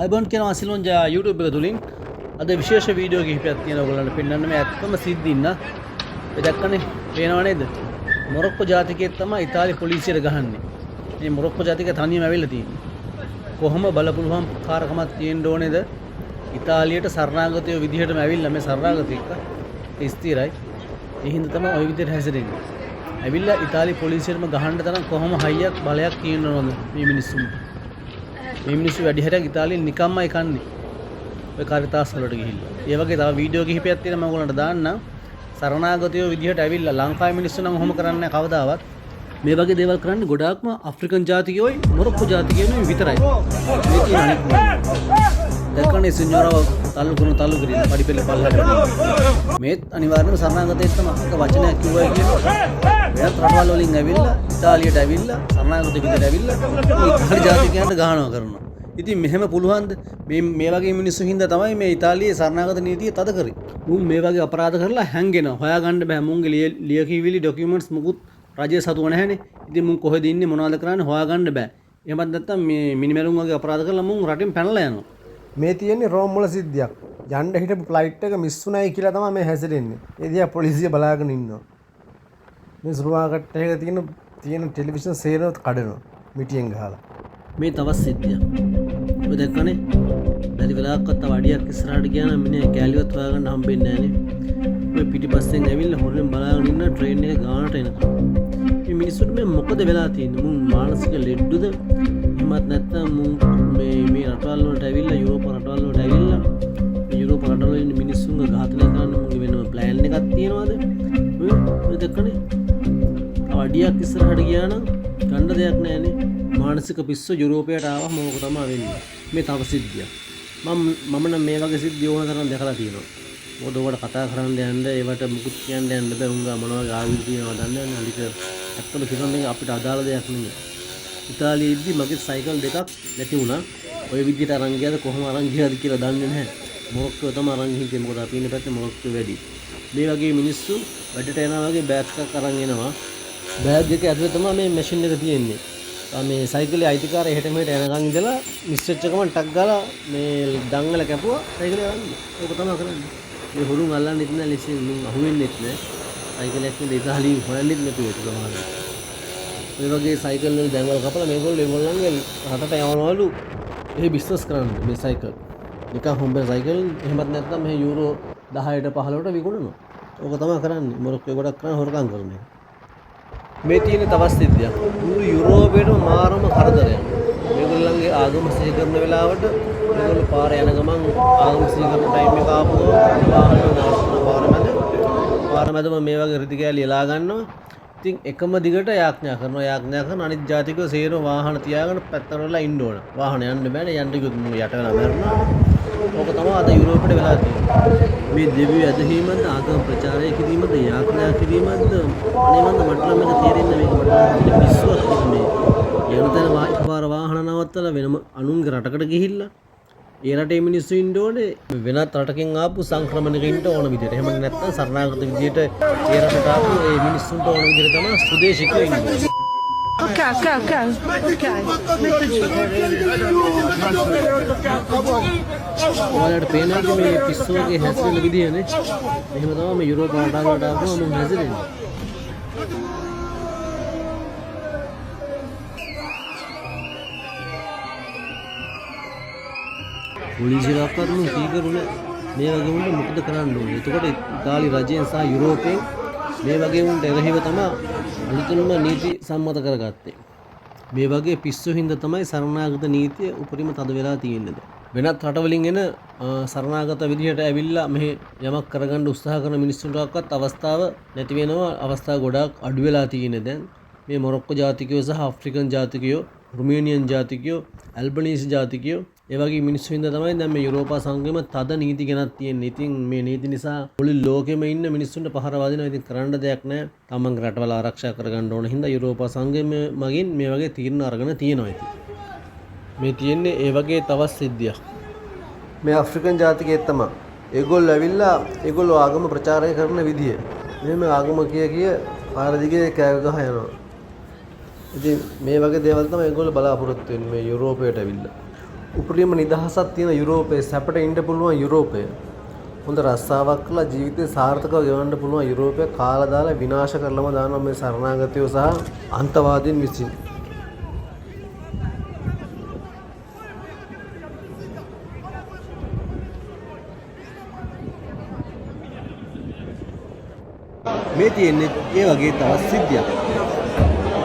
අයිබෝන් කියන අසිලොන් YouTube එක තුලින් අද විශේෂ වීඩියෝ කිහිපයක් තියෙනවා ඔයගොල්ලන්ට පෙන්වන්න මේ ඇත්තම සිද්ධින්න. ඒ දැක්කනේ පේනව නේද? මොරොක්කෝ ජාතිකයෙක් තමයි ඉතාලි පොලිසියට ගහන්නේ. මේ මොරොක්කෝ ජාතිකය තනියම ඇවිල්ලා තියෙන්නේ. කොහොම බලපුලුවම් කාර්කමක් තියෙන්න ඕනේද? ඉතාලියට සරණාගතයෝ විදිහටම ඇවිල්ලා මේ සරණාගත එක්ක ස්ථිරයි. ඒ හින්දා තමයි ওই විදිහට හැසිරෙන්නේ. ඇවිල්ලා ඉතාලි පොලිසියටම ගහන්න තරම් කොහොම හයියක් බලයක් තියෙන්න ඕනද මේ මිනිස්සුන්ට? මේ මිනිස්සු වැඩි හරියක් ඉතාලියෙන් නිකම්මයි කන්නේ. ඔය කාරිතාස් වලට ගිහිල්ලා. ඒ වගේ තව වීඩියෝ කිහිපයක් තියෙනවා මම ඔයගොල්ලන්ට දාන්නම්. සරණාගතයෝ විදිහට ඇවිල්ලා ලංකාවේ මිනිස්සු නම් ඔහොම කරන්නේ නැහැ කවදාවත්. මේ වගේ දේවල් කරන්නේ ගොඩාක්ම අප්‍රිකන් ජාතිකයෝයි මොරොක්කෝ ජාතිකයෝයි විතරයි. මේ කියන අනිත් දැක්කනේ සින්යෝරව තල්ලු කරින් පඩිපෙළ පල්ලට. මේත් අනිවාර්යයෙන්ම සරණාගතයෙක් තමයි එක වචනයක් කිව්වයි කියන්නේ. එයාත් රටවල් වලින් ඇවිල්ලා ඉතාලියට ඇවිල්ලා සරණාගත විදිහට ඇවිල්ලා ඉතාලි ජාතිකයන්ට ගහනවා කරනවා. ඉතින් මෙහෙම පුළුවන්ද? මේ වගේ මිනිස්සු හින්දා තමයි මේ ඉතාලියේ සරණාගත නීතිය තද කරේ. මුන් මේ වගේ අපරාධ කරලා හැංගෙනවා. හොයාගන්න බෑ. මුන්ගේ ලියකියවිලි ඩොකියුමන්ට්ස් මුකුත් රජයේ සතුව නැහැනේ. ඉතින් මුන් කොහෙද ඉන්නේ මොනවද කරන්නේ හොයාගන්න බෑ. එහෙමත් නැත්නම් මේ මිනිමෙරුන් වගේ අපරාධ කරලා මුන් රටින් පැනලා යනවා. මේ තියෙන්නේ රෝම් වල සිද්ධියක්. යන්න හිටපු ෆ්ලයිට් එක මිස් වුණයි කියලා තමයි මේ හැසිරෙන්නේ. ඒ දිහා පොලිසිය බලාගෙන ඉන්නවා. මේ සුරුවාකට් එකක තියෙන ටෙලිවිෂන් සේරවත් කඩනවා මිටියෙන් ගහලා. මේ තවත් සිද්ධියක්. ඔය දැක්කනේ? බැරි වෙලාවක්වත් තව අඩියක් ඉස්සරහට ගියා නම් මිනිහ කැලියවත් හොයාගන්න හම්බෙන්නේ නැහනේ. ඔය පිටිපස්සෙන් ඇවිල්ලා හොරෙන් බලාගෙන ඉන්න ට්‍රේන් එක ගානට එනවා. මේ මිනිස්සුන්ට මේ මොකද වෙලා තියෙන්නේ? මුන් මානසික ලෙඩ්ඩුද? එහෙමත් නැත්නම් මුන් මේ රටවල් වලට ඇවිල්ලා යුරෝප රටවල් වලට ඇවිල්ලා මේ යුරෝප රටවල ඉන්න මිනිස්සුන්ව ඝාතනය කරන්න මුන්ගේ වෙනම ප්ලෑන් එකක් තියෙනවද? ඔය දැක්කනේ? තව අඩියක් ඉස්සරහට ගියා නම් ගන්න දෙයක් නැහනේ. මානසික පිස්සු යුරෝපයට ආවම මොකද තමයි වෙන්නේ? මේ තව සිද්ධියක්. මම නම් මේ වගේ සිද්ධි ඕන තරම් දැකලා තියෙනවා. මොකද ඔයාලට කතා කරන්න යන්න ඒවට මුකුත් කියන්න යන්න බෑ. උංගා මොනවා වගේ ආවිල් තියෙනවද දන්නේ නැහැ. අනික ඇත්තම කියනවා අපිට අදාළ දෙයක් නෙමෙයි. ඉතාලියේදී මගේ සයිකල් දෙකක් නැති වුණා. ඔය විදිහට අරන් ගියාද කොහොම අරන් ගියාද කියලා දන්නේ නැහැ. මොරොක්කෝ තමයි අරන් හිටියේ. මොකද අපි ඉන්න පැත්තේ මොරොක්කෝ වැඩි. මේ වගේ මිනිස්සු වැඩට යනවා වගේ බෑග් එකක් අරන් එනවා. බෑග් එක ඇතුලේ තමයි මේ මැෂින් එක තියෙන්නේ. මේ සයිකලේ අයිතිකාරය එහෙට මෙහෙට යනකන් ඉඳලා මිස්ටර් එකම ටක් ගාලා මේ දංගල කැපුවා සයිකලේ යන්නේ. ඒක තමයි කරන්නේ. මේ හොරුන් අල්ලන්නෙත් නෑ ලෙසින් මුන් අහුවෙන්නෙත් නෑ. සයිකලයක් නේ ඉතාලියෙන් හොයන්නෙත් නැතුව ඒක තමයි. මේ වගේ සයිකල් වල දංගල කපලා මේගොල්ලෝ ඒගොල්ලන්ගේ රටට යවනවලු ඒ බිස්නස් කරන්න මේ සයිකල්. නිකන් හොම්බේ සයිකල් එහෙමත් නැත්නම් මේ යූරෝ 10ට 15ට විකුණනවා. ඕක තමයි කරන්නේ. මොරොක්කෝ ගොඩක් කරන්නේ හොරකම් කරන එක. මේ තියෙන තවත් සිද්ධියක්. මුළු යුරෝපේටම මාරම කරදරයක්. මේගොල්ලන්ගේ ආගම සිහි කරන වෙලාවට මේගොල්ලෝ පාර යන ගමන් ආගම සිහි කරන ටයිම් එක ආපුවම වාහන නවත්තන පාර මැදම මේ වගේ රිදි කෑලි එලා ගන්නවා. ඉතින් එකම දිගට යාඥා කරන අනිත් ජාතිකයෝ සේරම වාහන තියාගෙන පැත්තට වෙලා ඉන්න ඕන. වාහන යන්න බෑනේ යන්න කිව්වොත් මු යට වෙලා මැරෙනවා. ඕක තමයි අද යුරෝපෙට වෙලා තියෙන්නේ. මේ දෙවියෝ ඇදහිීමද ආගම ප්‍රචාරය කිරීමද යාඥා කිරීමද අනේ මන්ද මට නම් මේක තේරෙන්නේ මේක පිස්සුවක් මේ යන තැන එකපාර වාහන නවත්තලා වෙනම අනුන්ගේ රටකට ගිහිල්ලා ඒ රටේ මිනිස්සු ඉන්න ඕනේ වෙනත් රටකින් ආපු සංක්‍රමණයකින්ට ඕන විදිහට. එහෙම නැත්නම් සරණාගත විදිහට ඒ රටට ආපු ඒ මිනිස්සුන්ට ඕන විදිහට තමයි සුදේශිකයෝ ඉන්නේ. Okay. ඔයාලට පේනවාද මේ පිස්සුවගේ හැසිරෙන විදියනේ? එහෙම තමයි මේ යුරෝප රටවලට ආවම මම හැසිරෙන්නේ. පොලිසියලක්වත් මම කීකරුනේ මේ වගේ උන්ට මොකද කරන්න ඕනේ? එතකොට ඉතාලි රජයෙන් සහ යුරෝපයෙන් මේ වගේ උන්ට එරෙහිව තමයි අලුතින්ම නීති සම්මත කරගත්තේ. මේ වගේ පිස්සු හින්දා තමයි සරණාගත නීතිය උපරිම තද වෙලා තියෙන්නේ. වෙනත් රටවලින් එන සරණාගත විදිහට ඇවිල්ලා මෙහි යමක් කරගන්න උත්සාහ කරන මිනිස්සුන්ටවත් අවස්ථාව නැති වෙනවා. අවස්ථා ගොඩාක් අඩු වෙලා තියෙන්නේ දැන්. මේ මොරොක්කෝ ජාතිකයෝ සහ අප්‍රිකන් ජාතිකයෝ, රුමේනියන් ජාතිකයෝ, ඇල්බනීසි ජාතිකයෝ ඒ වගේ මිනිස්සු හින්දා තමයි දැන් මේ යුරෝපා සංගම තද නීති ගෙනත් තියෙන්නේ. ඉතින් මේ නීති නිසා මුළු ලෝකෙම ඉන්න මිනිස්සුන්ට පහර වදිනවා. ඉතින් කරන්න දෙයක් නැහැ. තමන්ගේ රටවල ආරක්ෂා කරගන්න ඕන හින්දා යුරෝපා සංගම මගින් මේ වගේ තීරණ අරගෙන තියෙනවා. ඉතින් මේ තියෙන්නේ ඒ වගේ තවත් සිද්ධියක්. මේ අප්‍රිකන් ජාතිකයෙක් තමයි. ඒගොල්ලෝ ඇවිල්ලා ඒගොල්ලෝ ආගම ප්‍රචාරය කරන විදිය. මෙහෙම ආගම කිය පාර දිගේ කෑව ගහ යනවා. ඉතින් මේ වගේ දේවල් තමයි ඒගොල්ලෝ බලාපොරොත්තු වෙන්නේ මේ යුරෝපයට ඇවිල්ලා. උපරිම නිදහසක් තියෙන යුරෝපයේ සැපට ඉන්න පුළුවන් යුරෝපය. හොඳ රස්සාවක් කළා ජීවිතේ සාර්ථකව ගෙවන්න පුළුවන් යුරෝපය කාලා දාලා විනාශ කරලම දානවා මේ සරණාගතයෝ සහ අන්තවාදීන් විසින්. මේ තියෙන්නේ ඒ වගේ තවත් සිද්ධියක්.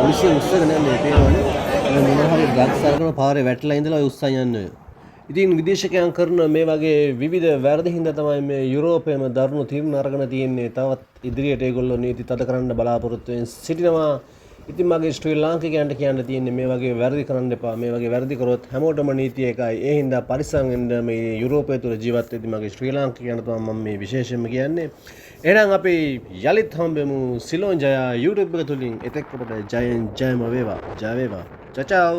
පොලිසිය උස්සගෙන යන්නේ පේනවනේ. මොනවා හරි ඩ්‍රග්ස් අරගෙන පාරේ වැටලා ඉඳලා ඔය උස්සන් යන්නේ. ඉතින් විදේශිකයන් කරන මේ වගේ විවිධ වැරදි හින්දා තමයි මේ යුරෝපයේම දරුණු තීරණ අරගෙන තියෙන්නේ. තවත් ඉදිරියට ඒගොල්ලෝ නීති තද කරන්න බලාපොරොත්තු වෙන සිටිනවා. ඉතින් මගේ ශ්‍රී ලාංකිකයන්ට කියන්න තියෙන්නේ මේ වගේ වැරදි කරන්න එපා. මේ වගේ වැරදි කරොත් හැමෝටම නීතිය එකයි. ඒ හින්දා පරිස්සම් වෙන්න මේ යුරෝපය තුල ජීවත් වෙද්දී මගේ ශ්‍රී ලාංකිකයන්ට තමයි මම මේ විශේෂයෙන්ම කියන්නේ. එහෙනම් අපි යලිත් හම්බෙමු සිලෝන් ජය YouTube එක තුලින්. එතෙක් අපට ජයෙන් ජයම වේවා. ජය වේවා. චචාව්.